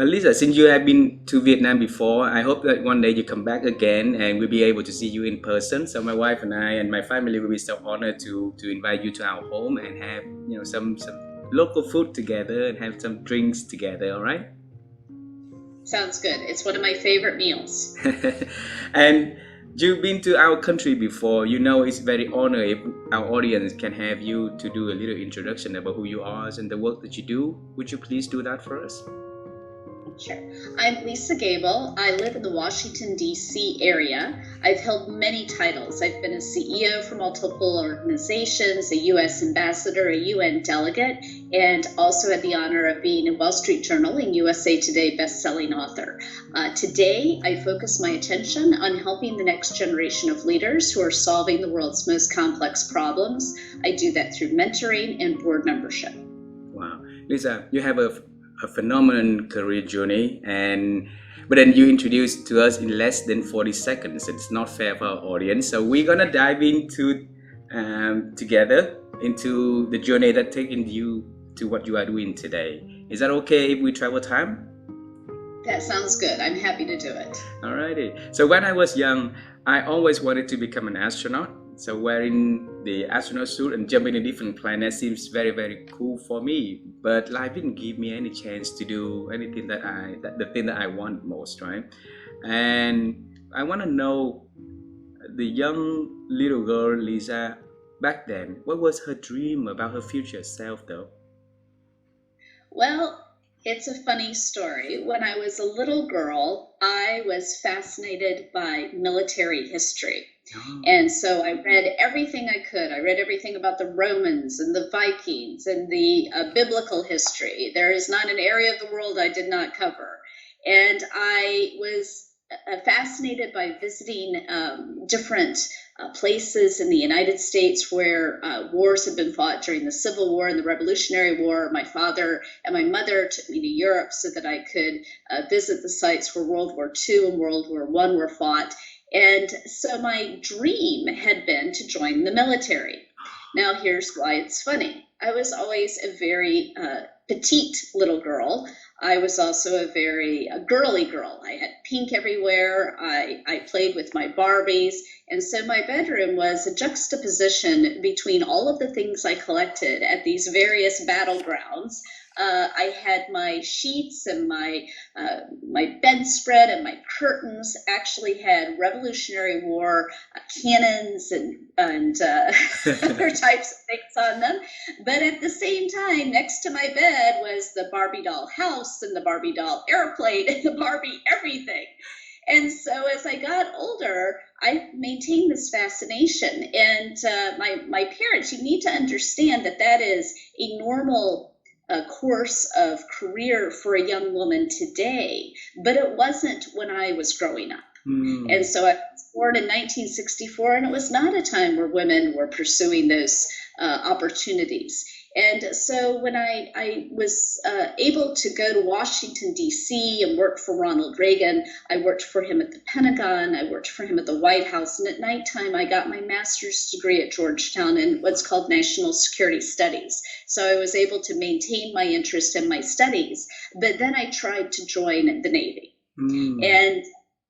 Lisa, since you have been to Vietnam before, I hope that one day you come back again and we'll be able to see you in person. So my wife and I and my family will be so honored to invite you to our home and have some local food together and have some drinks together. All right? Sounds good. It's one of my favorite meals. And you've been to our country before. You know it's very honored if our audience can have you to do a little introduction about who you are and the work that you do. Would you please do that for us? Sure. I'm Lisa Gable. I live in the Washington, D.C. area. I've held many titles. I've been a CEO for multiple organizations, a U.S. ambassador, a UN delegate, and also had the honor of being a Wall Street Journal and USA Today bestselling author. Today, I focus my attention on helping the next generation of leaders who are solving the world's most complex problems. I do that through mentoring and board membership. Wow. Lisa, you have a phenomenal career journey, but then you introduced to us in less than 40 seconds. It's not fair for our audience, so we're gonna dive into together into the journey that taken you to what you are doing today. Is that okay if we travel time? That sounds good. I'm happy to do it. Alrighty. So when I was young, I always wanted to become an astronaut. So wearing the astronaut suit and jumping to different planets seems very, very cool for me. But life didn't give me any chance to do anything the thing that I want most, right? And I want to know the young little girl Lisa back then. What was her dream about her future self, though? Well, it's a funny story. When I was a little girl, I was fascinated by military history. Oh. And so I read everything I could. I read everything about the Romans and the Vikings and the biblical history. There is not an area of the world I did not cover. And I was fascinated by visiting different places in the United States where wars had been fought during the Civil War and the Revolutionary War. My father and my mother took me to Europe so that I could visit the sites where World War II and World War I were fought. And so my dream had been to join the military. Now here's why it's funny. I was always a very petite little girl. I was also a very girly girl. I had pink everywhere. I played with my Barbies. And so my bedroom was a juxtaposition between all of the things I collected at these various battlegrounds. I had my sheets and my bedspread and my curtains actually had Revolutionary War cannons and other types of things on them. But at the same time, next to my bed was the Barbie doll house and the Barbie doll airplane and the Barbie everything. And so as I got older, I maintained this fascination. And my parents, you need to understand that is a normal course of career for a young woman today, but it wasn't when I was growing up. And so I was born in 1964, and it was not a time where women were pursuing those opportunities. And so when I was able to go to Washington, D.C. and work for Ronald Reagan, I worked for him at the Pentagon, I worked for him at the White House, and at nighttime I got my master's degree at Georgetown in what's called National Security Studies. So I was able to maintain my interest in my studies, but then I tried to join the Navy.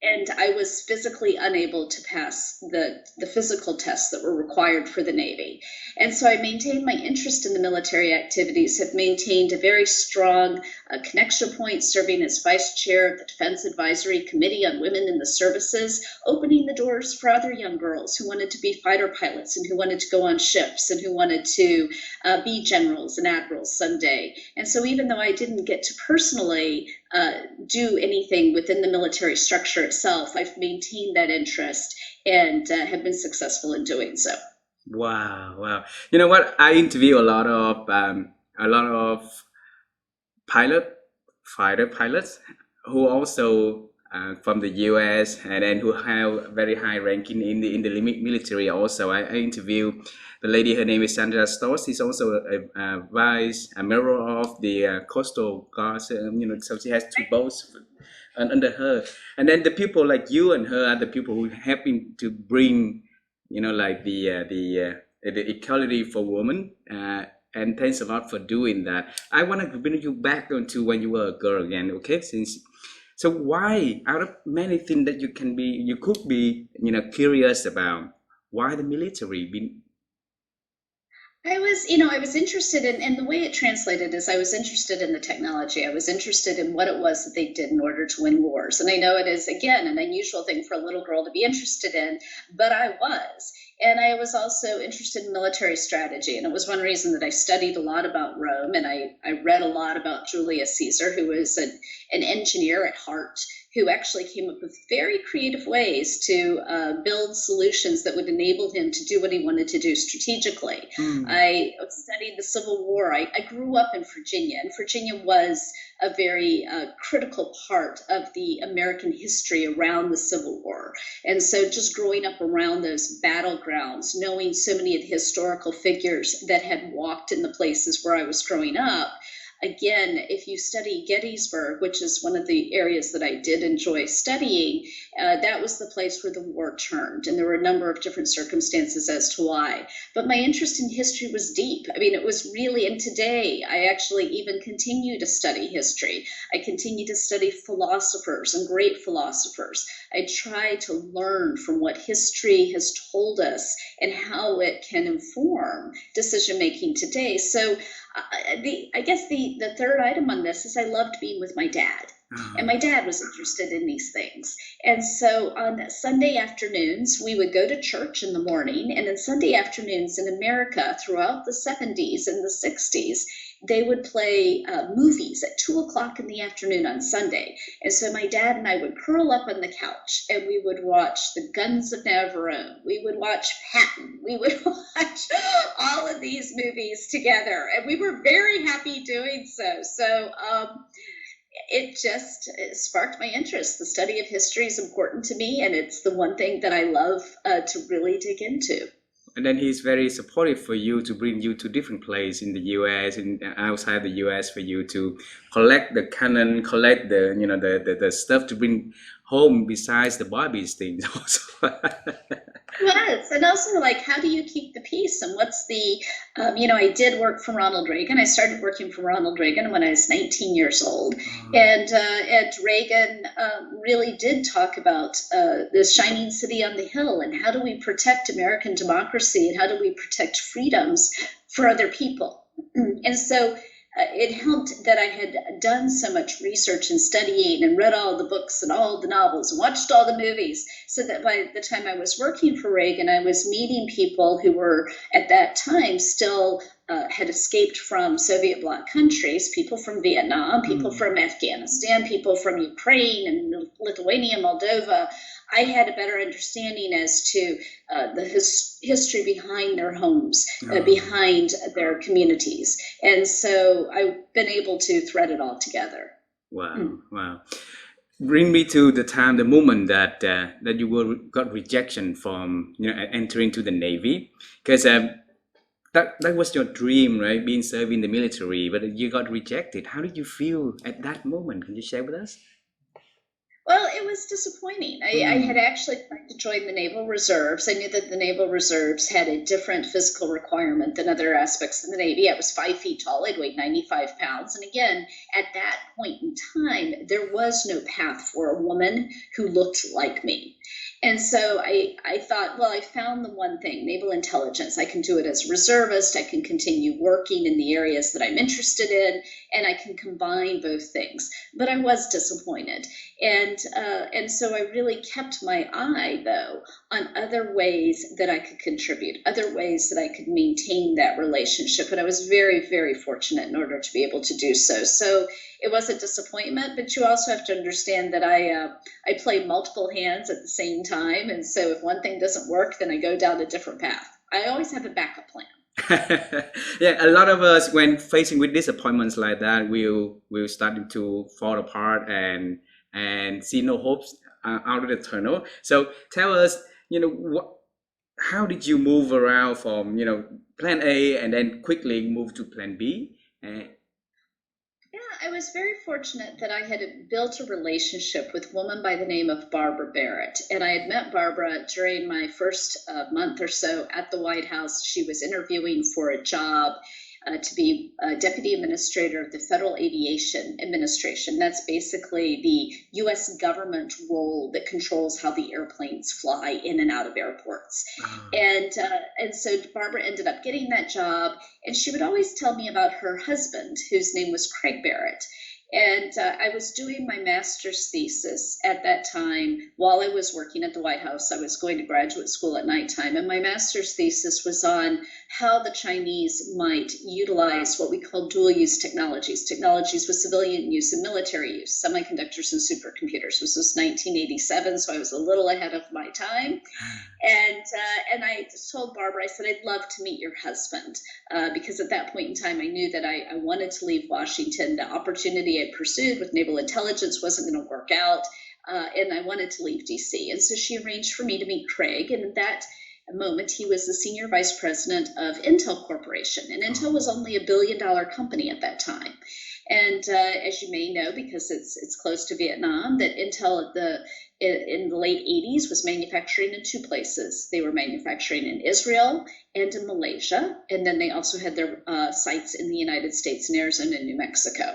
And I was physically unable to pass the physical tests that were required for the Navy. And so I maintained my interest in the military activities, have maintained a very strong connection point, serving as vice chair of the Defense Advisory Committee on Women in the Services, opening the doors for other young girls who wanted to be fighter pilots and who wanted to go on ships and who wanted to be generals and admirals someday. And so even though I didn't get to personally do anything within the military structure itself, I've maintained that interest and have been successful in doing so. Wow! You know what? I interview a lot of fighter pilots who also from the U.S. and then who have very high ranking in the military. Also, I interview the lady. Her name is Sandra Stoss. She's also a vice admiral of the coastal guards. So she has two boats under her. And then the people like you and her are the people who helping to bring, like the equality for women And thanks a lot for doing that. I want to bring you back onto when you were a girl again, okay? So why, out of many things that you could be, curious about, why the military? I was interested in, and the way it translated is I was interested in the technology. I was interested in what it was that they did in order to win wars. And I know it is, again, an unusual thing for a little girl to be interested in, but I was. And I was also interested in military strategy. And it was one reason that I studied a lot about Rome, and I read a lot about Julius Caesar, who was an engineer at heart, who actually came up with very creative ways to build solutions that would enable him to do what he wanted to do strategically. I studied the Civil War. I grew up in Virginia, and Virginia was a very critical part of the American history around the Civil War. And so just growing up around those battlegrounds, knowing so many of the historical figures that had walked in the places where I was growing up, again, if you study Gettysburg, which is one of the areas that I did enjoy studying, that was the place where the war turned. And there were a number of different circumstances as to why. But my interest in history was deep. I mean, it was really, and today I actually even continue to study history. I continue to study philosophers and great philosophers. I try to learn from what history has told us and how it can inform decision making today. So I guess the third item on this is I loved being with my dad. And my dad was interested in these things. And so on Sunday afternoons, we would go to church in the morning. And then Sunday afternoons in America throughout the 70s and the 60s, they would play movies at 2:00 in the afternoon on Sunday. And so my dad and I would curl up on the couch and we would watch The Guns of Navarone. We would watch Patton. We would watch all of these movies together. And we were very happy doing so. So it just sparked my interest. The study of history is important to me, and it's the one thing that I love to really dig into. And then he's very supportive for you to bring you to different places in the U.S. and outside the U.S. for you to collect the canon, collect the stuff to bring home besides the Barbie's things also. Yes, and also like, how do you keep the peace? And what's the, I did work for Ronald Reagan. I started working for Ronald Reagan when I was 19 years old, and Reagan really did talk about the shining city on the hill, and how do we protect American democracy, and how do we protect freedoms for other people? And so it helped that I had done so much research and studying and read all the books and all the novels and watched all the movies, so that by the time I was working for Reagan, I was meeting people who were at that time still had escaped from Soviet bloc countries, people from Vietnam, people from Afghanistan, people from Ukraine and Lithuania, Moldova. I had a better understanding as to the history behind their homes, behind their communities. And so I've been able to thread it all together. Wow, wow. Bring me to the moment that you got rejection from entering to the Navy, because that was your dream, right? Being served in the military, but you got rejected. How did you feel at that moment? Can you share with us? Well, it was disappointing. I had actually tried to join the Naval Reserves. I knew that the Naval Reserves had a different physical requirement than other aspects of the Navy. I was 5 feet tall. I weighed 95 pounds. And again, at that point in time, there was no path for a woman who looked like me. And so I thought, well, I found the one thing, naval intelligence. I can do it as a reservist. I can continue working in the areas that I'm interested in, and I can combine both things. But I was disappointed. And so I really kept my eye, though, on other ways that I could contribute, other ways that I could maintain that relationship. And I was very, very fortunate in order to be able to do so. So it was a disappointment, but you also have to understand that I play multiple hands at the same time. And so if one thing doesn't work, then I go down a different path. I always have a backup plan. Yeah, a lot of us, when facing with disappointments like that, will starting to fall apart and see no hopes out of the tunnel. So tell us, how did you move around from plan A and then quickly move to plan B? I was very fortunate that I had built a relationship with a woman by the name of Barbara Barrett. And I had met Barbara during my first month or so at the White House. She was interviewing for a job. to be Deputy Administrator of the Federal Aviation Administration. That's basically the U.S. government role that controls how the airplanes fly in and out of airports. And so Barbara ended up getting that job, and she would always tell me about her husband, whose name was Craig Barrett. And I was doing my master's thesis at that time while I was working at the White House. I was going to graduate school at nighttime, and my master's thesis was on how the Chinese might utilize what we call dual-use technologies with civilian use and military use, semiconductors and supercomputers. This was 1987, so I was a little ahead of my time. And I told Barbara, I said, I'd love to meet your husband, because at that point in time, I knew that I wanted to leave Washington. The opportunity I pursued with naval intelligence wasn't going to work out, and I wanted to leave DC. And so she arranged for me to meet Craig, and at that moment, he was the senior vice president of Intel Corporation, and Intel was only $1 billion company at that time. And as you may know, because it's close to Vietnam, that Intel in the late 80s was manufacturing in two places. They were manufacturing in Israel and in Malaysia, and then they also had their sites in the United States, in Arizona and New Mexico.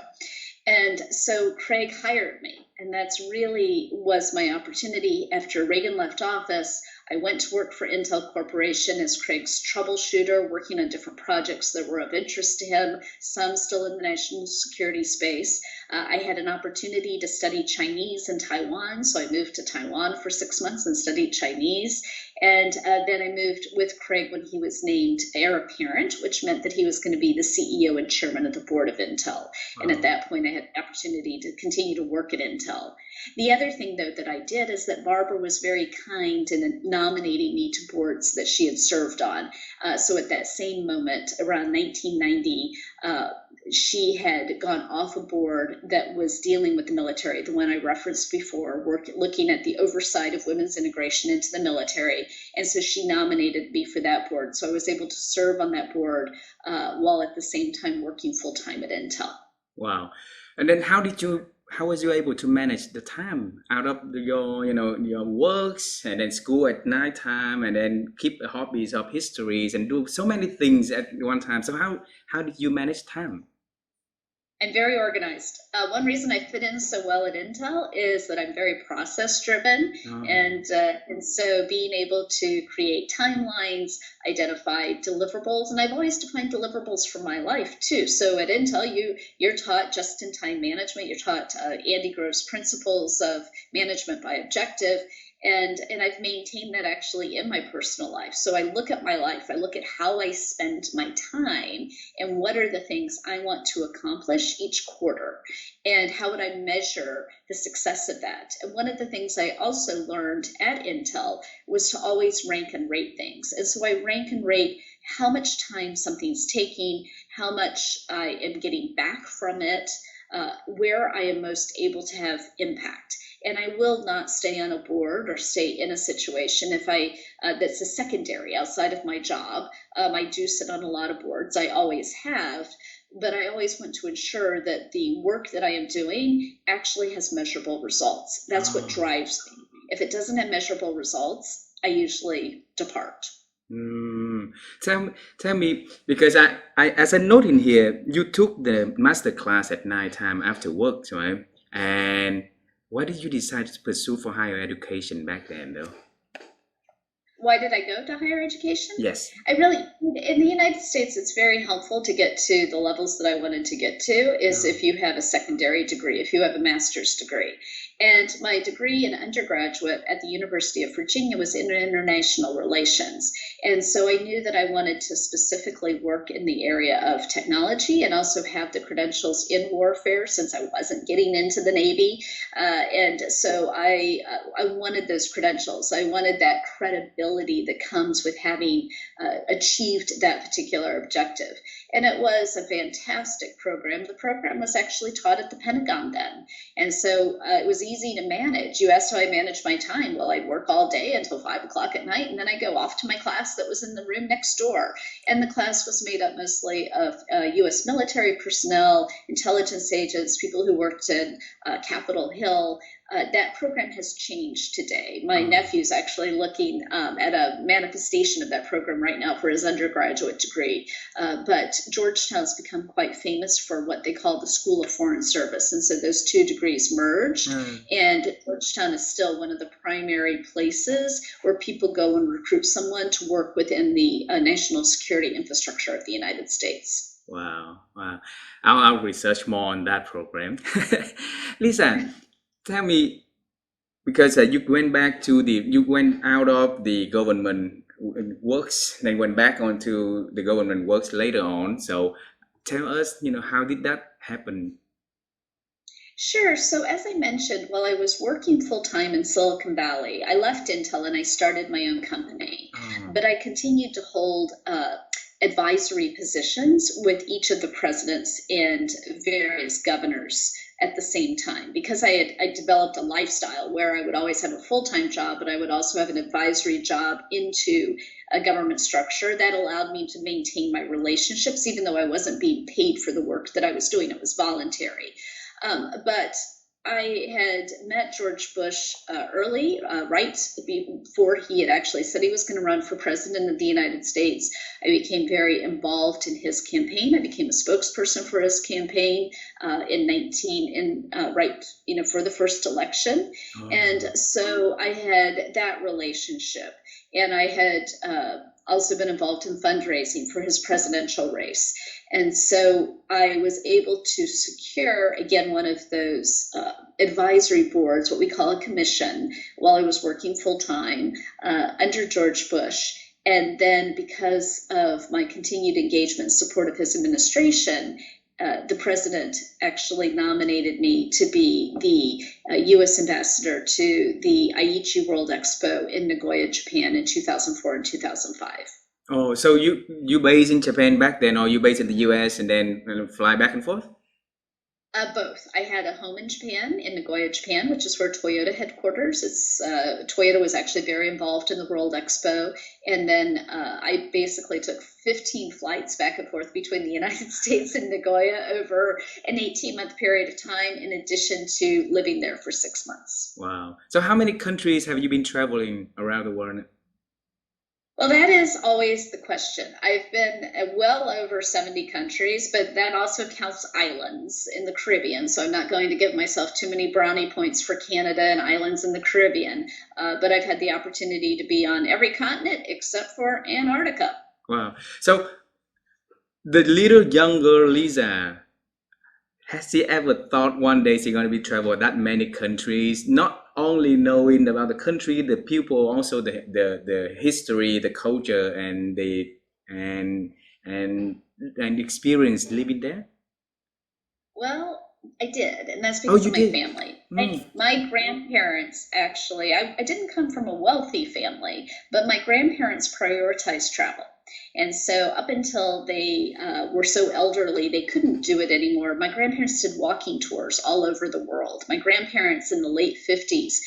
And so Craig hired me, and that's really was my opportunity. After Reagan left office, I went to work for Intel Corporation as Craig's troubleshooter, working on different projects that were of interest to him, some still in the national security space. I had an opportunity to study Chinese in Taiwan, so I moved to Taiwan for 6 months and studied Chinese. And then I moved with Craig when he was named heir apparent, which meant that he was going to be the CEO and chairman of the board of Intel. Wow. And at that point, I had the opportunity to continue to work at Intel. The other thing, though, that I did is that Barbara was very kind in nominating me to boards that she had served on. So at that same moment, around 1990, she had gone off a board that was dealing with the military, the one I referenced before, looking at the oversight of women's integration into the military. And so she nominated me for that board. So I was able to serve on that board while at the same time working full-time at Intel. Wow. And then how was you able to manage the time out of your works and then school at night time, and then keep the hobbies of histories and do so many things at one time? So how did you manage time? I'm very organized. One reason I fit in so well at Intel is that I'm very process driven, and so being able to create timelines, identify deliverables, and I've always defined deliverables for my life too. So at Intel, you're taught just-in-time management. You're taught Andy Grove's principles of management by objective. And I've maintained that actually in my personal life. So I look at my life, I look at how I spend my time and what are the things I want to accomplish each quarter, and how would I measure the success of that. And one of the things I also learned at Intel was to always rank and rate things. And so I rank and rate how much time something's taking, how much I am getting back from it, where I am most able to have impact. And I will not stay on a board or stay in a situation if that's a secondary outside of my job. I do sit on a lot of boards. I always have, but I always want to ensure that the work that I am doing actually has measurable results. That's what drives me. If it doesn't have measurable results, I usually depart. Tell me, because I as a note in here, you took the master class at night time after work, right? And why did you decide to pursue for higher education back then, though? Why did I go to higher education? Yes. In the United States, it's very helpful to get to the levels that I wanted to get to if you have a secondary degree, if you have a master's degree. And my degree in undergraduate at the University of Virginia was in international relations. And so I knew that I wanted to specifically work in the area of technology and also have the credentials in warfare, since I wasn't getting into the Navy. And so I wanted those credentials. I wanted that credibility that comes with having achieved that particular objective. And it was a fantastic program. The program was actually taught at the Pentagon then. And so it was easy to manage. You asked how I managed my time. Well, I'd work all day until 5 o'clock at night, and then I go off to my class that was in the room next door. And the class was made up mostly of U.S. military personnel, intelligence agents, people who worked in Capitol Hill, that program has changed today. My nephew's actually looking at a manifestation of that program right now for his undergraduate degree. But Georgetown has become quite famous for what they call the School of Foreign Service. And so those two degrees merged. And Georgetown is still one of the primary places where people go and recruit someone to work within the national security infrastructure of the United States. Wow. I'll research more on that program. Lisa, tell me, because you went out of the government works, then went back onto the government works later on. So tell us, how did that happen? Sure. So as I mentioned, while I was working full-time in Silicon Valley, I left Intel and I started my own company. But I continued to hold advisory positions with each of the presidents and various governors at the same time, because I developed a lifestyle where I would always have a full-time job, but I would also have an advisory job into a government structure that allowed me to maintain my relationships, even though I wasn't being paid for the work that I was doing. It was voluntary. But I had met George Bush early, right before he had actually said he was going to run for president of the United States. I became very involved in his campaign. I became a spokesperson for his campaign for the first election. And so I had that relationship. And I had also been involved in fundraising for his presidential race. And so I was able to secure, again, one of those advisory boards, what we call a commission, while I was working full-time under George Bush. And then because of my continued engagement and support of his administration, the president actually nominated me to be the U.S. ambassador to the Aichi World Expo in Nagoya, Japan in 2004 and 2005. Oh, so you based in Japan back then, or you based in the U.S. and then fly back and forth? Both. I had a home in Japan, in Nagoya, Japan, which is where Toyota headquarters. Toyota was actually very involved in the World Expo. And then I basically took 15 flights back and forth between the United States and Nagoya over an 18-month period of time, in addition to living there for 6 months. Wow. So how many countries have you been traveling around the world? Well, that is always the question. I've been well over 70 countries, but that also counts islands in the Caribbean. So I'm not going to give myself too many brownie points for Canada and islands in the Caribbean. But I've had the opportunity to be on every continent except for Antarctica. Wow. So the little younger Lisa, has she ever thought one day she's going to be travel that many countries, not only knowing about the country, the people, also the history, the culture, and and experience living there? Well, I did, and that's because of my family. My grandparents, actually, I didn't come from a wealthy family, but my grandparents prioritized travel. And so up until they were so elderly, they couldn't do it anymore. My grandparents did walking tours all over the world. My grandparents in the late 50s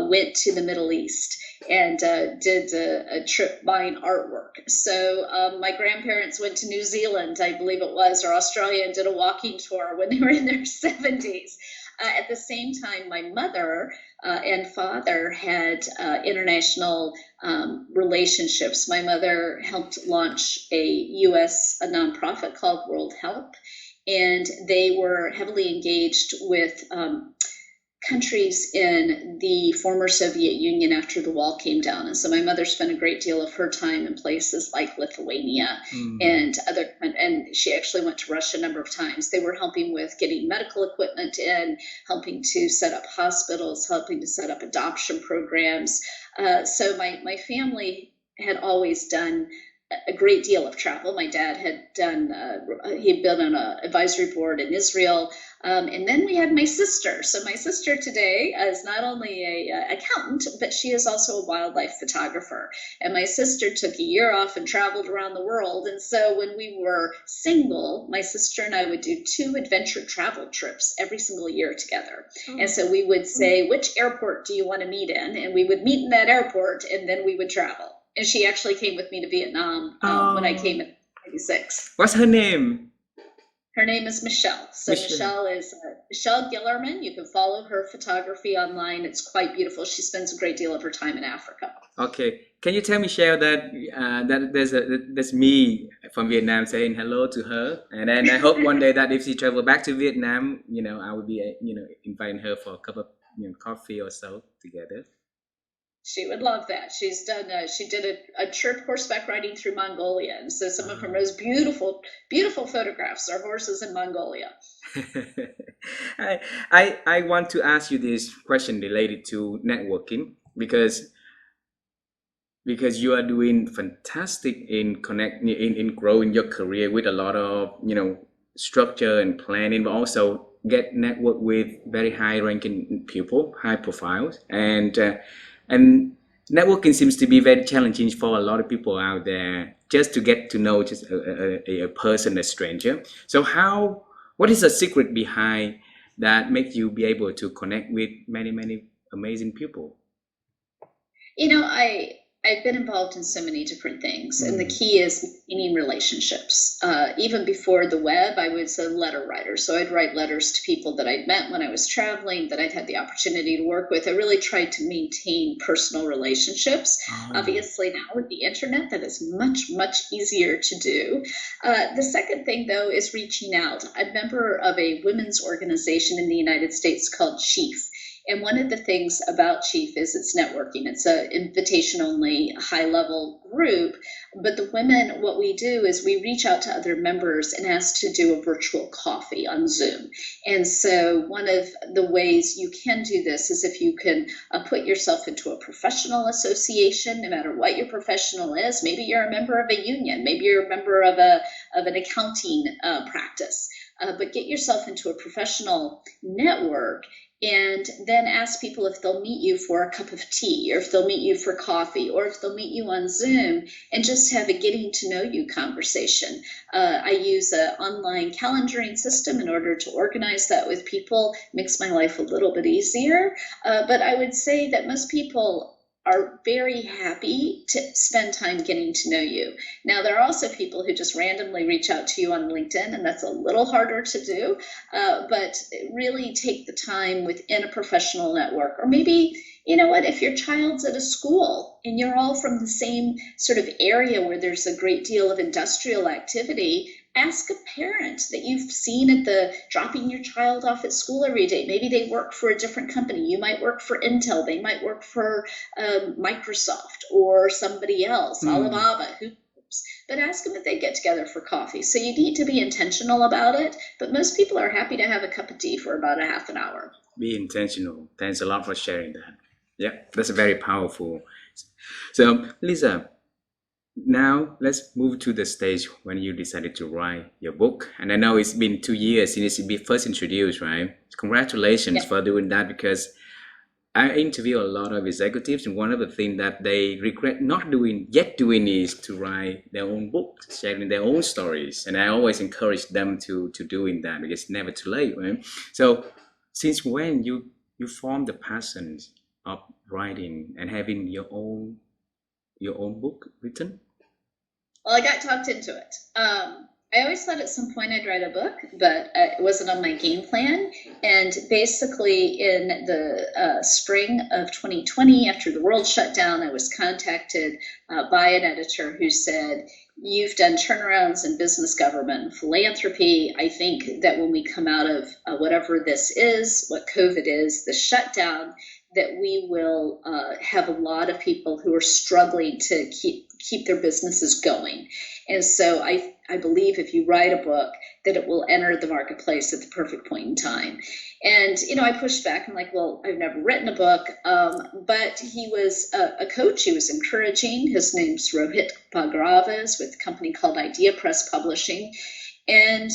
went to the Middle East and did a trip buying artwork. So my grandparents went to New Zealand, I believe it was, or Australia, and did a walking tour when they were in their 70s. At the same time, my mother and father had international relationships. My mother helped launch a nonprofit called World Help, and they were heavily engaged with countries in the former Soviet Union after the wall came down. And so my mother spent a great deal of her time in places like Lithuania and she actually went to Russia a number of times. They were helping with getting medical equipment in, helping to set up hospitals, helping to set up adoption programs. So my family had always done a great deal of travel. My dad had he'd been on an advisory board in Israel. And then we had my sister. So my sister today is not only an accountant, but she is also a wildlife photographer. And my sister took a year off and traveled around the world. And so when we were single, my sister and I would do 2 adventure travel trips every single year together. And so we would say, which airport do you want to meet in? And we would meet in that airport, and then we would travel. And she actually came with me to Vietnam when I came in 1996. What's her name? Her name is Michelle. So Michelle. Michelle is Michelle Gillerman. You can follow her photography online. It's quite beautiful. She spends a great deal of her time in Africa. Okay, can you tell Michelle that there's me from Vietnam saying hello to her, and then I hope one day that if she travel back to Vietnam, I will be inviting her for a cup of coffee or so together. She would love that. She did a trip horseback riding through Mongolia, and so some of her most beautiful photographs are horses in Mongolia. I want to ask you this question related to networking because you are doing fantastic in growing your career with a lot of structure and planning, but also get network with very high ranking people, high profiles, and networking seems to be very challenging for a lot of people out there just to get to know just a person, a stranger. So what is the secret behind that makes you be able to connect with many amazing people? I've been involved in so many different things, and the key is maintaining relationships. Even before the web, I was a letter writer, so I'd write letters to people that I'd met when I was traveling, that I'd had the opportunity to work with. I really tried to maintain personal relationships. Obviously, now with the internet, that is much easier to do. The second thing, though, is reaching out. I'm a member of a women's organization in the United States called Chief. And one of the things about Chief is it's networking. It's an invitation-only, high-level group. But the women, what we do is we reach out to other members and ask to do a virtual coffee on Zoom. And so one of the ways you can do this is if you can put yourself into a professional association, no matter what your professional is. Maybe you're a member of a union. Maybe you're a member of an accounting practice. But get yourself into a professional network and then ask people if they'll meet you for a cup of tea, or if they'll meet you for coffee, or if they'll meet you on Zoom, and just have a getting to know you conversation. I use an online calendaring system in order to organize that with people. It makes my life a little bit easier. But I would say that most people are very happy to spend time getting to know you. Now, there are also people who just randomly reach out to you on LinkedIn, and that's a little harder to do, but really take the time within a professional network. Or maybe, if your child's at a school and you're all from the same sort of area where there's a great deal of industrial activity, ask a parent that you've seen dropping your child off at school every day. Maybe they work for a different company. You might work for Intel. They might work for Microsoft or somebody else, Alibaba, who knows? But ask them if they get together for coffee. So you need to be intentional about it. But most people are happy to have a cup of tea for about a half an hour. Be intentional. Thanks a lot for sharing that. Yeah, that's very powerful. So, Lisa, now let's move to the stage when you decided to write your book. And I know it's been 2 years since it first introduced, right? Congratulations for doing that, because I interview a lot of executives, and one of the things that they regret not doing is to write their own book, sharing their own stories. And I always encourage them to doing that, because it's never too late, right? So since when you formed the passion of writing and having your own book written? Well, I got talked into it. I always thought at some point I'd write a book, but it wasn't on my game plan. And basically in the spring of 2020, after the world shut down, I was contacted by an editor who said, "You've done turnarounds in business, government, and philanthropy. I think that when we come out of whatever this is, what COVID is, the shutdown, that we will have a lot of people who are struggling to keep their businesses going. And so I believe if you write a book, that it will enter the marketplace at the perfect point in time." And, I pushed back. I'm like, well, I've never written a book. But he was a coach. He was encouraging. His name's Rohit Bhagraves with a company called Idea Press Publishing. And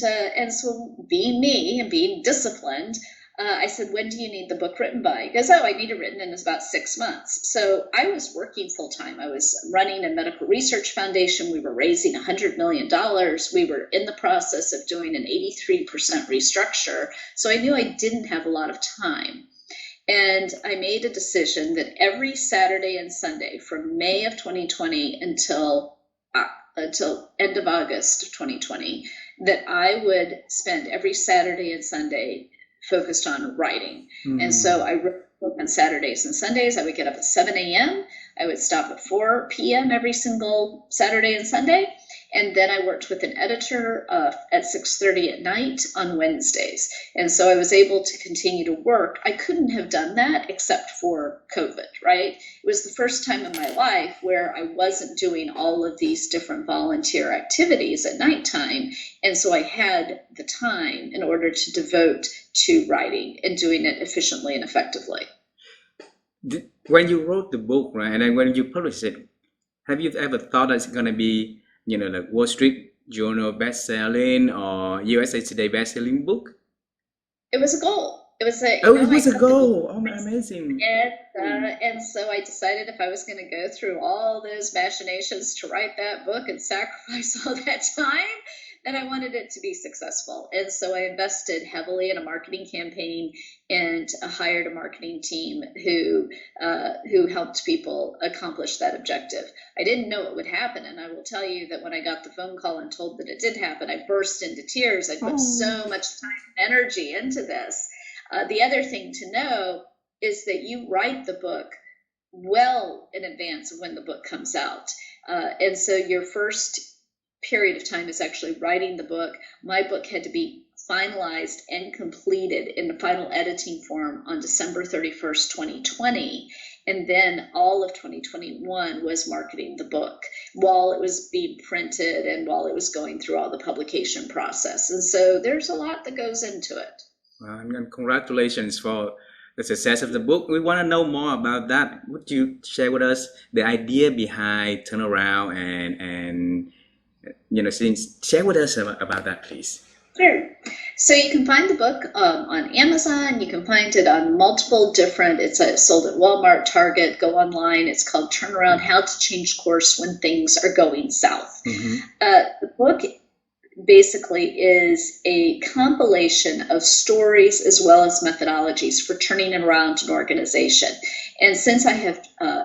so being me and being disciplined, I said, "When do you need the book written by?" He goes, "Oh, I need it written in about 6 months." So I was working full time. I was running a medical research foundation. We were raising $100 million. We were in the process of doing an 83% restructure. So I knew I didn't have a lot of time. And I made a decision that every Saturday and Sunday from May of 2020 until end of August of 2020, that I would spend every Saturday and Sunday focused on writing. And so I wrote on Saturdays and Sundays. I would get up at 7 a.m. I would stop at 4 p.m. every single Saturday and Sunday. And then I worked with an editor at 6:30 at night on Wednesdays. And so I was able to continue to work. I couldn't have done that except for COVID, right? It was the first time in my life where I wasn't doing all of these different volunteer activities at nighttime. And so I had the time in order to devote to writing and doing it efficiently and effectively. When you wrote the book, right, and then when you published it, have you ever thought that it's going to be, like Wall Street Journal bestselling or USA Today bestselling book? It was a goal. It was a goal. Oh, amazing. And so I decided if I was going to go through all those machinations to write that book and sacrifice all that time, then I wanted it to be successful. And so I invested heavily in a marketing campaign and hired a marketing team who helped people accomplish that objective. I didn't know it would happen. And I will tell you that when I got the phone call and told that it did happen, I burst into tears. I put so much time and energy into this. The other thing to know is that you write the book well in advance of when the book comes out. And so your first period of time is actually writing the book. My book had to be finalized and completed in the final editing form on December 31st, 2020. And then all of 2021 was marketing the book while it was being printed and while it was going through all the publication process. And so there's a lot that goes into it. And congratulations for the success of the book. We want to know more about that. Would you share with us the idea behind turnaround and share with us about that, please? Sure. So you can find the book on Amazon. You can find it on multiple different, it's sold at Walmart, Target, go online. It's called Turnaround, How to Change Course When Things Are Going South. The book basically is a compilation of stories as well as methodologies for turning around an organization. And since I have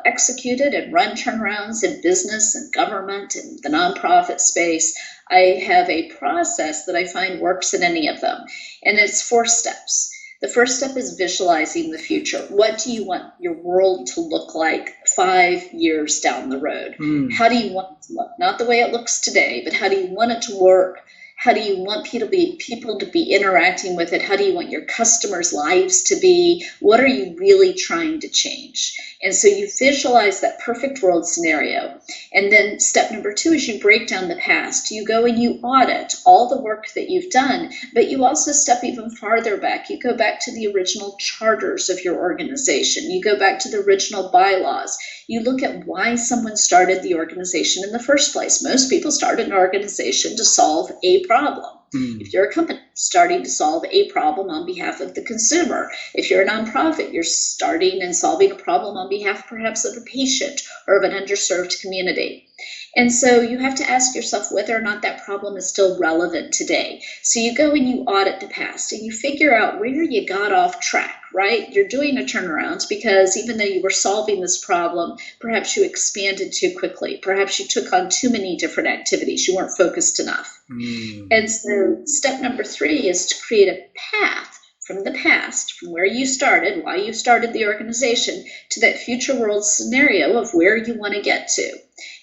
executed and run turnarounds in business and government and the nonprofit space, I have a process that I find works in any of them. And it's 4 steps. The first step is visualizing the future. What do you want your world to look like 5 years down the road? How do you want it to look? Not the way it looks today, but how do you want it to work? How do you want people to be interacting with it? How do you want your customers' lives to be? What are you really trying to change? And so you visualize that perfect world scenario. And then step number 2 is you break down the past. You go and you audit all the work that you've done, but you also step even farther back. You go back to the original charters of your organization. You go back to the original bylaws. You look at why someone started the organization in the first place. Most people started an organization to solve a problem. If you're a company, starting to solve a problem on behalf of the consumer. If you're a nonprofit, you're starting and solving a problem on behalf perhaps of a patient or of an underserved community. And so you have to ask yourself whether or not that problem is still relevant today. So you go and you audit the past and you figure out where you got off track, right? You're doing a turnaround because even though you were solving this problem, perhaps you expanded too quickly. Perhaps you took on too many different activities. You weren't focused enough. And so step number 3 is to create a path from the past, from where you started, why you started the organization, to that future world scenario of where you want to get to.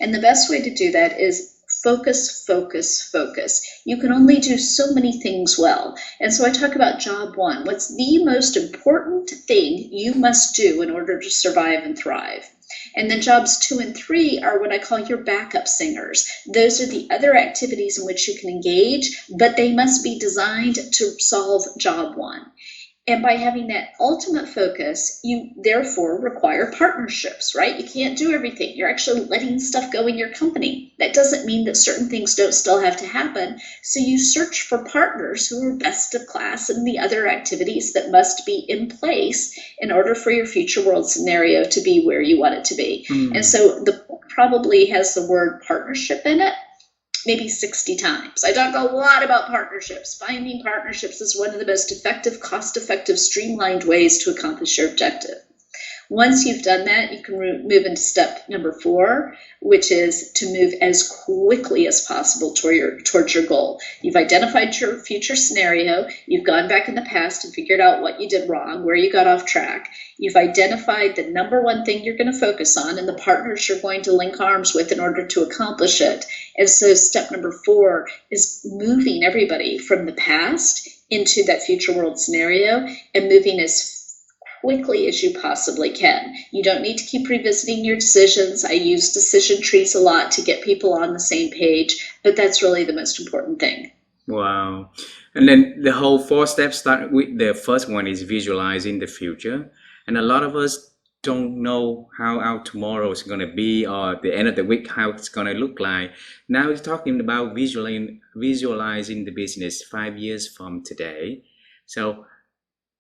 And the best way to do that is focus, focus, focus. You can only do so many things well. And so I talk about job 1. What's the most important thing you must do in order to survive and thrive? And then jobs 2 and 3 are what I call your backup singers. Those are the other activities in which you can engage, but they must be designed to solve job 1. And by having that ultimate focus, you therefore require partnerships, right? You can't do everything. You're actually letting stuff go in your company. That doesn't mean that certain things don't still have to happen. So you search for partners who are best of class in the other activities that must be in place in order for your future world scenario to be where you want it to be. And so the book probably has the word partnership in it, maybe 60 times. I talk a lot about partnerships. Finding partnerships is one of the most effective, cost-effective, streamlined ways to accomplish your objective. Once you've done that, you can move into step number 4, which is to move as quickly as possible towards your goal. You've identified your future scenario. You've gone back in the past and figured out what you did wrong, where you got off track. You've identified the number one thing you're going to focus on and the partners you're going to link arms with in order to accomplish it. And so step number 4 is moving everybody from the past into that future world scenario and moving as quickly as you possibly can. You don't need to keep revisiting your decisions. I use decision trees a lot to get people on the same page, but that's really the most important thing. Wow. And then the whole 4 steps start with the first one is visualizing the future. And a lot of us don't know how our tomorrow is going to be, or the end of the week, how it's going to look like. Now we're talking about visualizing the business 5 years from today. So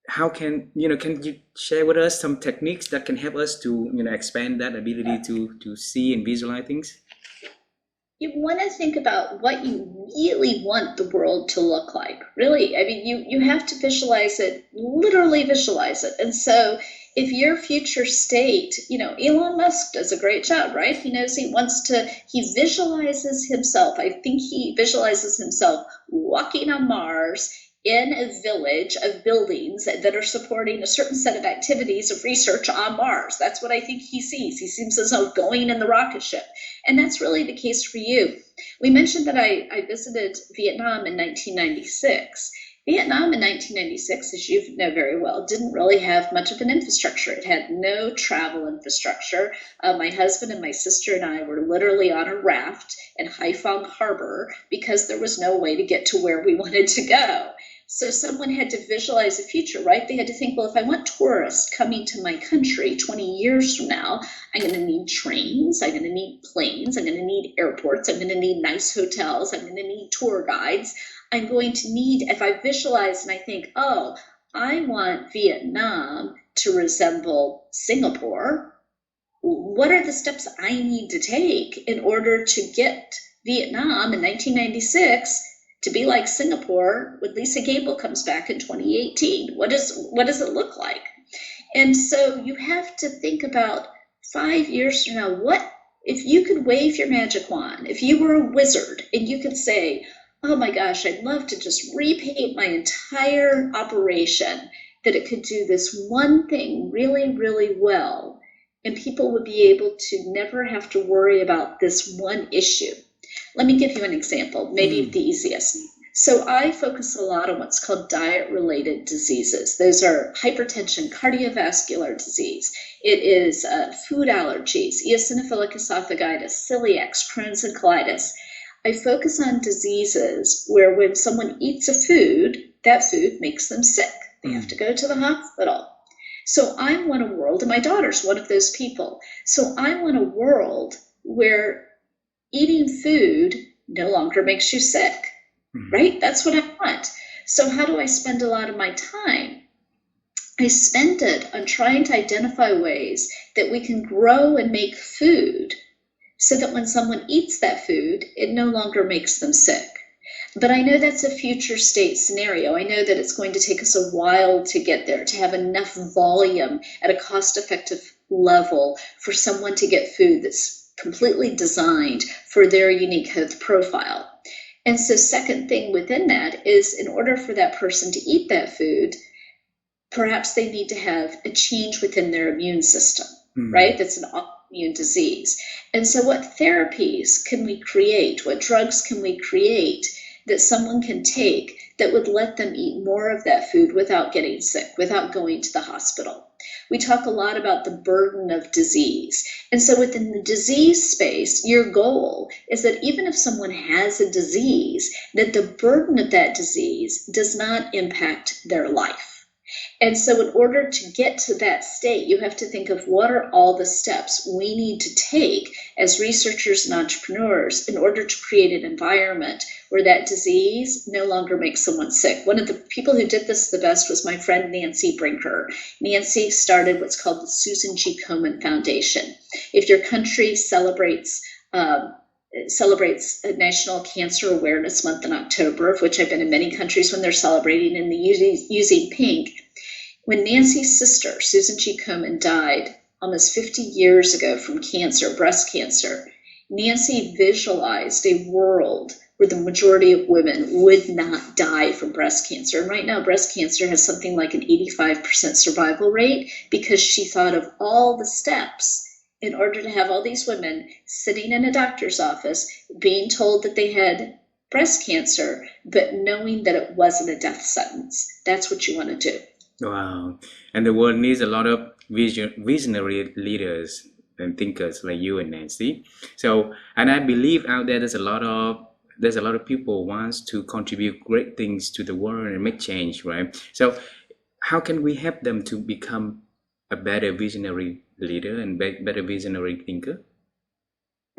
how can you share with us some techniques that can help us to expand that ability to see and visualize things? You want to think about what you really want the world to look like. Really, I mean, you have to visualize it, literally visualize it. And so if your future state, Elon Musk does a great job, right? He knows he visualizes himself. I think he visualizes himself walking on Mars in a village of buildings that are supporting a certain set of activities of research on Mars. That's what I think he sees. He seems as though going in the rocket ship. And that's really the case for you. We mentioned that I visited Vietnam in 1996. Vietnam in 1996, as you know very well, didn't really have much of an infrastructure. It had no travel infrastructure. My husband and my sister and I were literally on a raft in Haiphong Harbor because there was no way to get to where we wanted to go. So someone had to visualize the future, right? They had to think, well, if I want tourists coming to my country 20 years from now, I'm going to need trains, I'm going to need planes, I'm going to need airports, I'm going to need nice hotels, I'm going to need tour guides. I'm going to need, if I visualize and I think, oh, I want Vietnam to resemble Singapore, what are the steps I need to take in order to get Vietnam in 1996 to be like Singapore when Lisa Gable comes back in 2018? What does it look like? And so you have to think about 5 years from now, what if you could wave your magic wand, if you were a wizard and you could say, oh my gosh, I'd love to just repaint my entire operation, that it could do this one thing really, really well, and people would be able to never have to worry about this one issue. Let me give you an example, maybe the easiest. So I focus a lot on what's called diet-related diseases. Those are hypertension, cardiovascular disease. It is food allergies, eosinophilic esophagitis, celiac, Crohn's and colitis. I focus on diseases where when someone eats a food, that food makes them sick. They have to go to the hospital. So I want a world, and my daughter's one of those people. So I want a world where eating food no longer makes you sick, right? That's what I want. So how do I spend a lot of my time? I spend it on trying to identify ways that we can grow and make food so that when someone eats that food, it no longer makes them sick. But I know that's a future state scenario. I know that it's going to take us a while to get there, to have enough volume at a cost-effective level for someone to get food that's completely designed for their unique health profile. And so second thing within that is, in order for that person to eat that food, perhaps they need to have a change within their immune system, right? That's an autoimmune disease. And so what therapies can we create? What drugs can we create that someone can take that would let them eat more of that food without getting sick, without going to the hospital? We talk a lot about the burden of disease. And so within the disease space, your goal is that even if someone has a disease, that the burden of that disease does not impact their life. And so in order to get to that state, you have to think of what are all the steps we need to take as researchers and entrepreneurs in order to create an environment where that disease no longer makes someone sick. One of the people who did this the best was my friend Nancy Brinker. Nancy started what's called the Susan G. Komen Foundation. If your country celebrates National Cancer Awareness Month in October, of which I've been in many countries when they're celebrating in the using pink. When Nancy's sister, Susan G. Komen, died almost 50 years ago from cancer, breast cancer, Nancy visualized a world where the majority of women would not die from breast cancer. And right now, breast cancer has something like an 85% survival rate because she thought of all the steps in order to have all these women sitting in a doctor's office being told that they had breast cancer, but knowing that it wasn't a death sentence. That's what you want to do. Wow. And the world needs a lot of visionary leaders and thinkers like you and Nancy. So, and I believe out there there's a lot of people wants to contribute great things to the world and make change, right? So, how can we help them to become a better visionary leader and better visionary thinker?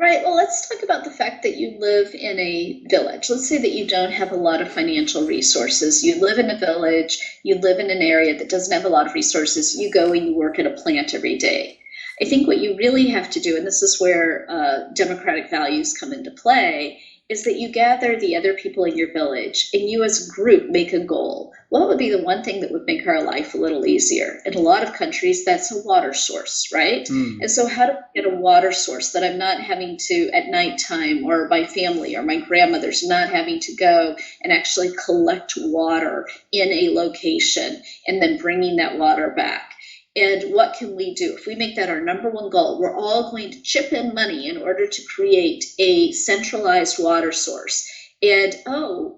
Right. Well, let's talk about the fact that you live in a village. Let's say that you don't have a lot of financial resources. You live in a village, you live in an area that doesn't have a lot of resources. You go and you work at a plant every day. I think what you really have to do, and this is where democratic values come into play, is that you gather the other people in your village and you as a group make a goal. What would be the one thing that would make our life a little easier? In a lot of countries, that's a water source, right? And so how do we get a water source that I'm not having to at nighttime, or my family or my grandmother's not having to go and actually collect water in a location and then bringing that water back? And what can we do? If we make that our number one goal, we're all going to chip in money in order to create a centralized water source. And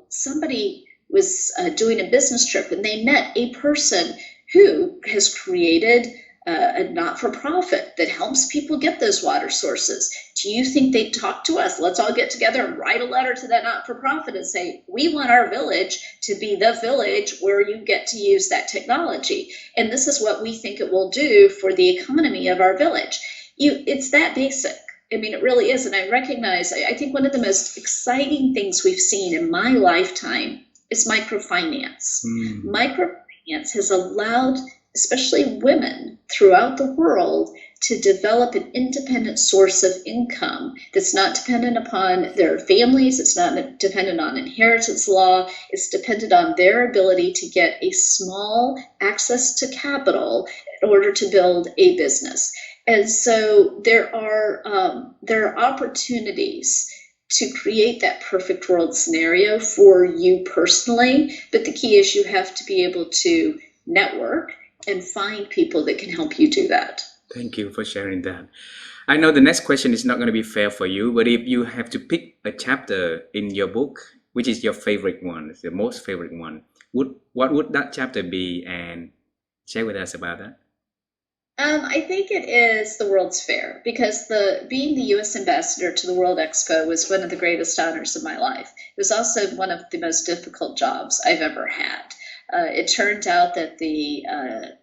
somebody was doing a business trip and they met a person who has created a not-for-profit that helps people get those water sources. Do you think they'd talk to us? Let's all get together and write a letter to that not-for-profit and say, we want our village to be the village where you get to use that technology. And this is what we think it will do for the economy of our village. It's that basic. I mean, it really is. And I recognize, I think one of the most exciting things we've seen in my lifetime is microfinance. Microfinance has allowed especially women throughout the world to develop an independent source of income that's not dependent upon their families, it's not dependent on inheritance law, it's dependent on their ability to get a small access to capital in order to build a business. And so there are opportunities to create that perfect world scenario for you personally, but the key is you have to be able to network and find people that can help you do that. Thank you for sharing that. I know the next question is not going to be fair for you, but if you have to pick a chapter in your book, which is your favorite one, the most favorite one, what would that chapter be? And share with us about that. I think it is the World's Fair, because being the U.S. ambassador to the World Expo was one of the greatest honors of my life. It was also one of the most difficult jobs I've ever had. It turned out that the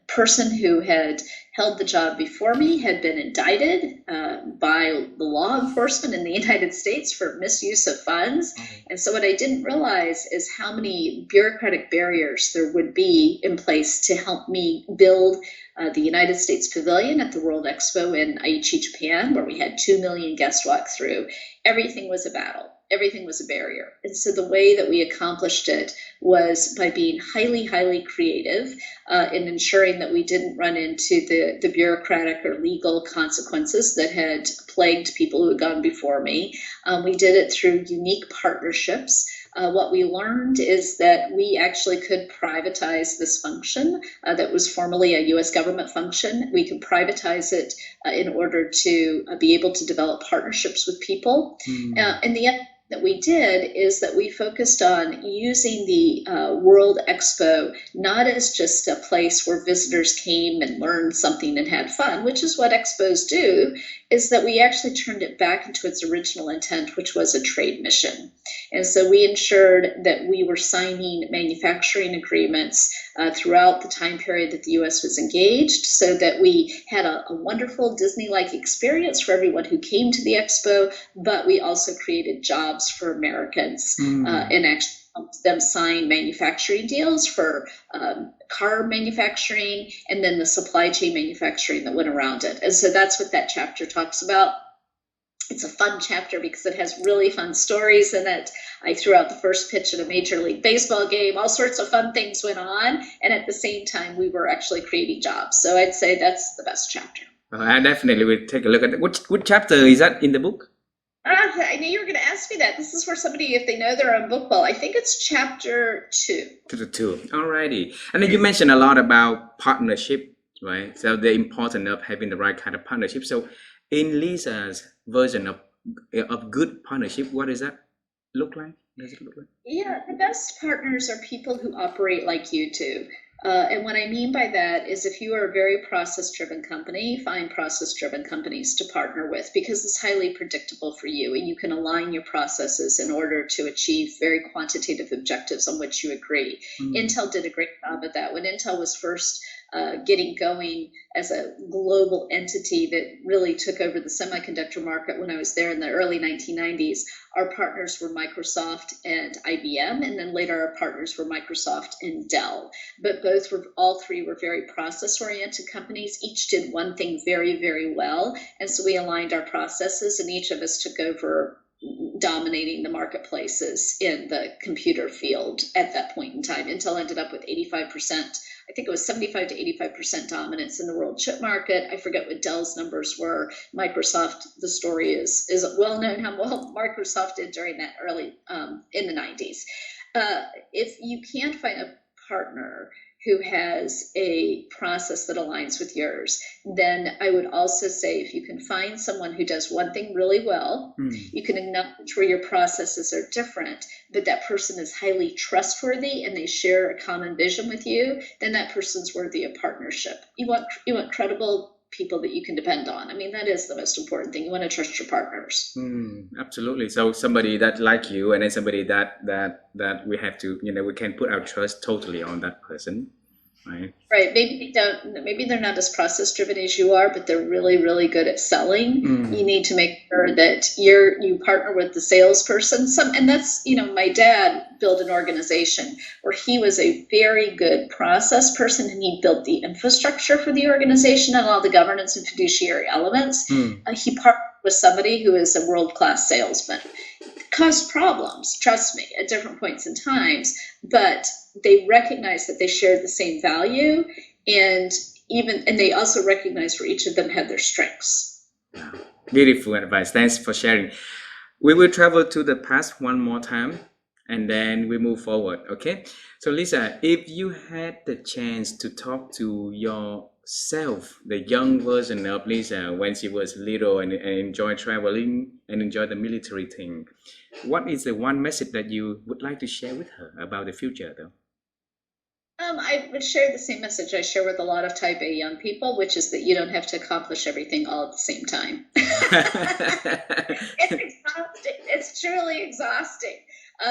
person who had held the job before me had been indicted by the law enforcement in the United States for misuse of funds. And so what I didn't realize is how many bureaucratic barriers there would be in place to help me build the United States Pavilion at the World Expo in Aichi, Japan, where we had 2 million guests walk through. Everything was a battle. Everything was a barrier. And so the way that we accomplished it was by being highly, highly creative in ensuring that we didn't run into the bureaucratic or legal consequences that had plagued people who had gone before me. We did it through unique partnerships. What we learned is that we actually could privatize this function that was formerly a U.S. government function. We could privatize it in order to be able to develop partnerships with people. In the end, that we did is that we focused on using the World Expo not as just a place where visitors came and learned something and had fun, which is what expos do, is that we actually turned it back into its original intent, which was a trade mission. And so we ensured that we were signing manufacturing agreements throughout the time period that the U.S. was engaged, so that we had a wonderful Disney-like experience for everyone who came to the expo, but we also created jobs for Americans and actually helped them sign manufacturing deals for car manufacturing and then the supply chain manufacturing that went around it. And so that's what that chapter talks about. It's a fun chapter because it has really fun stories in it. I threw out the first pitch at a Major League Baseball game. All sorts of fun things went on. And at the same time, we were actually creating jobs. So I'd say that's the best chapter. I definitely will take a look at it. Which chapter is that in the book? I knew you were going to ask me that. This is for somebody, if they know their own book well. I think it's chapter 2. Chapter 2. Alrighty. And then you mentioned a lot about partnership, right? So the importance of having the right kind of partnership. So in Lisa's version of good partnership, what does that look like? Does it look like? Yeah, the best partners are people who operate like you do. And what I mean by that is if you are a very process-driven company, find process-driven companies to partner with because it's highly predictable for you and you can align your processes in order to achieve very quantitative objectives on which you agree. Intel did a great job at that. When Intel was first getting going as a global entity that really took over the semiconductor market when I was there in the early 1990s, our partners were Microsoft and IBM, and then later our partners were Microsoft and Dell. But all three were very process-oriented companies. Each did one thing very, very well, and so we aligned our processes, and each of us took over dominating the marketplaces in the computer field at that point in time. Intel ended up with 85%. I think it was 75 to 85% dominance in the world chip market. I forget what Dell's numbers were. Microsoft, the story is well known how well Microsoft did during that early in the 90s. If you can't find a partner who has a process that aligns with yours, then I would also say if you can find someone who does one thing really well, you can acknowledge where your processes are different, but that person is highly trustworthy and they share a common vision with you, then that person's worthy of partnership. You want credible people that you can depend on. I mean, that is the most important thing. You want to trust your partners. Absolutely. So somebody that like you, and then somebody that we have to, we can put our trust totally on that person, right? Right. Maybe they're not as process driven as you are, but they're really, really good at selling. You need to make sure that you partner with the salesperson. And that's, my dad built an organization where he was a very good process person and he built the infrastructure for the organization and all the governance and fiduciary elements. He partnered with somebody who is a world-class salesman. It caused problems, trust me, at different points in times, but they recognized that they shared the same value, and they also recognized where each of them had their strengths. Beautiful advice. Thanks for sharing. We will travel to the past one more time, and then we move forward. Okay. So Lisa, if you had the chance to talk to yourself, the young version of Lisa when she was little and enjoyed traveling and enjoyed the military thing, what is the one message that you would like to share with her about the future, though? I would share the same message I share with a lot of Type A young people, which is that you don't have to accomplish everything all at the same time. It's exhausting. It's truly exhausting.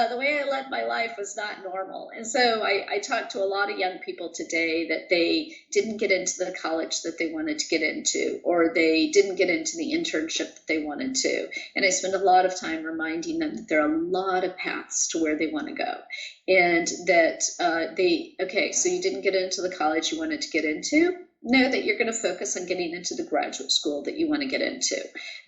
The way I led my life was not normal. And so I talk to a lot of young people today that they didn't get into the college that they wanted to get into, or they didn't get into the internship that they wanted to. And I spend a lot of time reminding them that there are a lot of paths to where they want to go. And that so you didn't get into the college you wanted to get into. Know that you're going to focus on getting into the graduate school that you want to get into.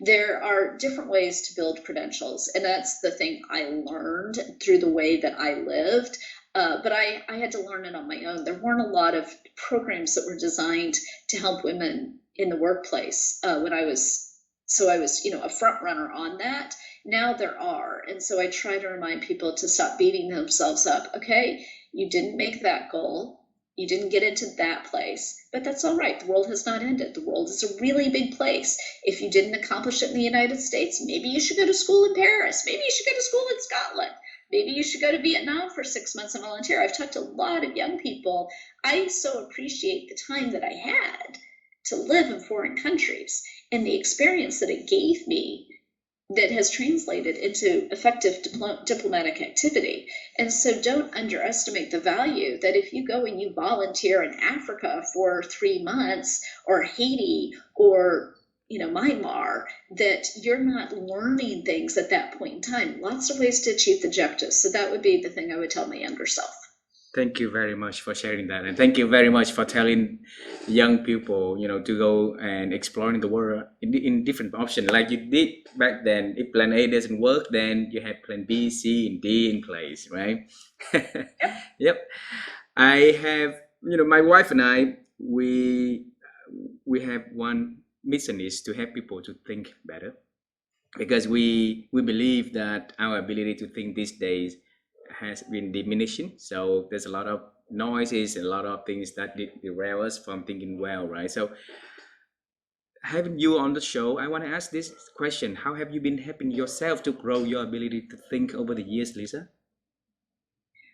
There are different ways to build credentials, and that's the thing I learned through the way that I lived. But I had to learn it on my own. There weren't a lot of programs that were designed to help women in the workplace when I was a front runner on that. Now there are. And so I try to remind people to stop beating themselves up. Okay, you didn't make that goal. You didn't get into that place, but that's all right. The world has not ended. The world is a really big place. If you didn't accomplish it in the United States, maybe you should go to school in Paris. Maybe you should go to school in Scotland. Maybe you should go to Vietnam for 6 months and volunteer. I've talked to a lot of young people. I so appreciate the time that I had to live in foreign countries and the experience that it gave me that has translated into effective diplomatic activity. And so don't underestimate the value that if you go and you volunteer in Africa for 3 months, or Haiti, or Myanmar, that you're not learning things at that point in time. Lots of ways to achieve the objectives. So that would be the thing I would tell my younger self. Thank you very much for sharing that, and thank you very much for telling young people, to go and exploring the world in different options, like you did back then. If plan A doesn't work, then you have plan B, C, and D in place, right? Yep. I have, my wife and I, we have one mission is to help people to think better, because we believe that our ability to think these days has been diminishing. So there's a lot of noises and a lot of things that derail us from thinking well, right? So having you on the show, I want to ask this question: how have you been helping yourself to grow your ability to think over the years, Lisa?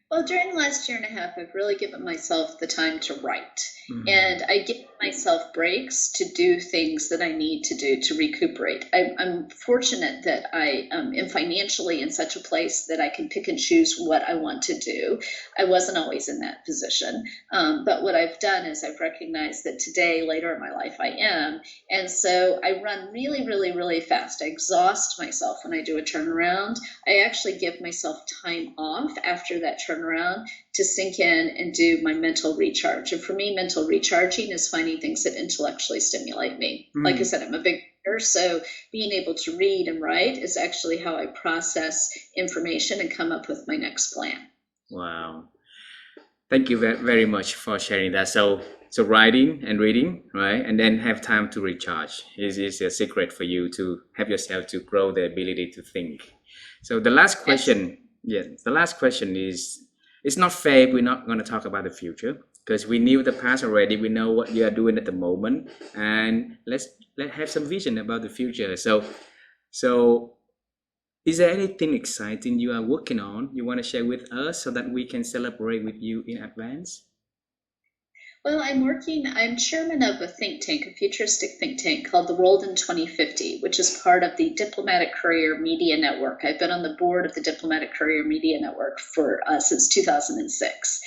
Well, during the last year and a half, I've really given myself the time to write. And I give myself breaks to do things that I need to do to recuperate. I'm fortunate that I am financially in such a place that I can pick and choose what I want to do. I wasn't always in that position. But what I've done is I've recognized that today, later in my life, I am. And so I run really, really, really fast. I exhaust myself when I do a turnaround. I actually give myself time off after that turnaround to sink in and do my mental recharge. And for me, mental recharging is finding things that intellectually stimulate me. Like I said, I'm a big reader, so being able to read and write is actually how I process information and come up with my next plan. Wow. Thank you very much for sharing that. So writing and reading, right? And then have time to recharge is a secret for you to help yourself to grow the ability to think. So the last question, the last question is, it's not fair if we're not going to talk about the future, because we knew the past already. We know what you are doing at the moment, and let's have some vision about the future. So is there anything exciting you are working on you want to share with us so that we can celebrate with you in advance? Well, I'm chairman of a think tank, a futuristic think tank called the World in 2050, which is part of the Diplomatic Courier Media Network. I've been on the board of the Diplomatic Courier Media Network for since 2006.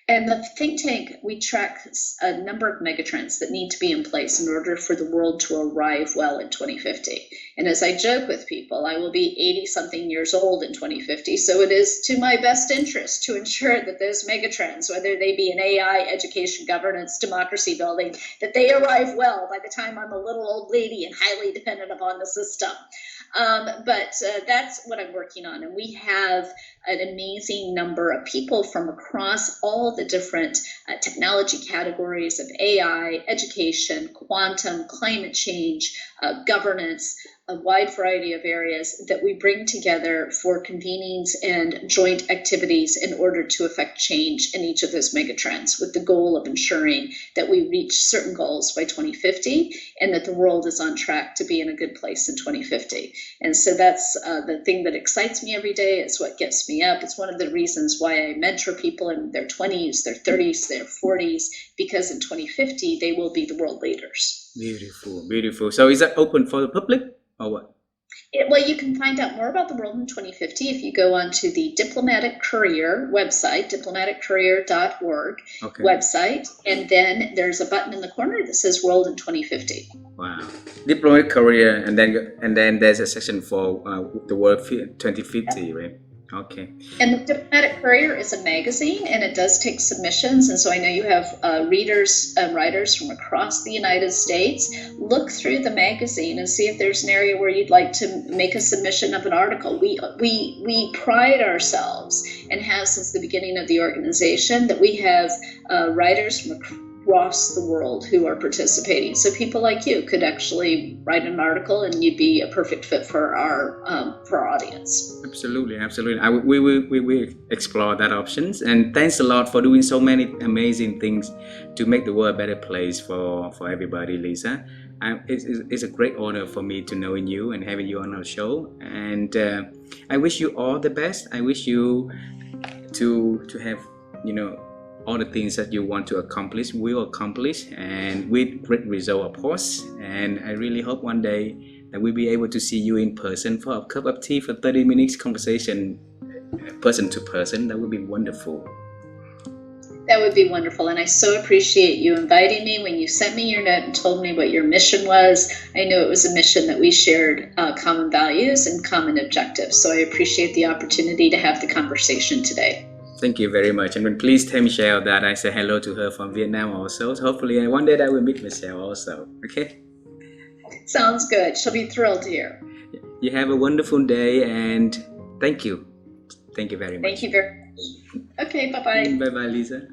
And the think tank, we track a number of megatrends that need to be in place in order for the world to arrive well in 2050. And as I joke with people, I will be 80-something years old in 2050. So it is to my best interest to ensure that those megatrends, whether they be in AI, education, governance, democracy building, that they arrive well by the time I'm a little old lady and highly dependent upon the system. But that's what I'm working on. And we have an amazing number of people from across all the different technology categories of AI, education, quantum, climate change, governance, a wide variety of areas that we bring together for convenings and joint activities in order to affect change in each of those megatrends, with the goal of ensuring that we reach certain goals by 2050 and that the world is on track to be in a good place in 2050. And so that's the thing that excites me every day. It's what gets me up. It's one of the reasons why I mentor people in their 20s, their 30s, their 40s, because in 2050, they will be the world leaders. Beautiful, beautiful. So is that open for the public or what? Well, you can find out more about the world in 2050 if you go onto the Diplomatic Courier website, diplomaticcourier.org website, and then there's a button in the corner that says World in 2050. Wow, Diplomatic Courier, and then there's a section for the World 2050, right? Okay. And the Diplomatic Courier is a magazine, and it does take submissions. And so I know you have readers and writers from across the United States. Look through the magazine and see if there's an area where you'd like to make a submission of an article. We pride ourselves, and have since the beginning of the organization, that we have writers from across the world who are participating. So people like you could actually write an article, and you'd be a perfect fit for our audience. Absolutely. We will explore that options. And thanks a lot for doing so many amazing things to make the world a better place for everybody, Lisa. It's a great honor for me to knowing you and having you on our show. And I wish you all the best. I wish you to have, all the things that you want to accomplish will accomplish, and with great result, of course. And I really hope one day that we'll be able to see you in person for a cup of tea for 30 minutes conversation, person to person. That would be wonderful. That would be wonderful. And I so appreciate you inviting me. When you sent me your note and told me what your mission was, I knew it was a mission that we shared common values and common objectives. So I appreciate the opportunity to have the conversation today. Thank you very much. And please tell Michelle that I say hello to her from Vietnam also. So hopefully one day I will meet Michelle also. Okay? Sounds good. She'll be thrilled to hear. You have a wonderful day, and thank you. Thank you very much. Thank you very much. Okay, bye-bye. Bye-bye, Lisa.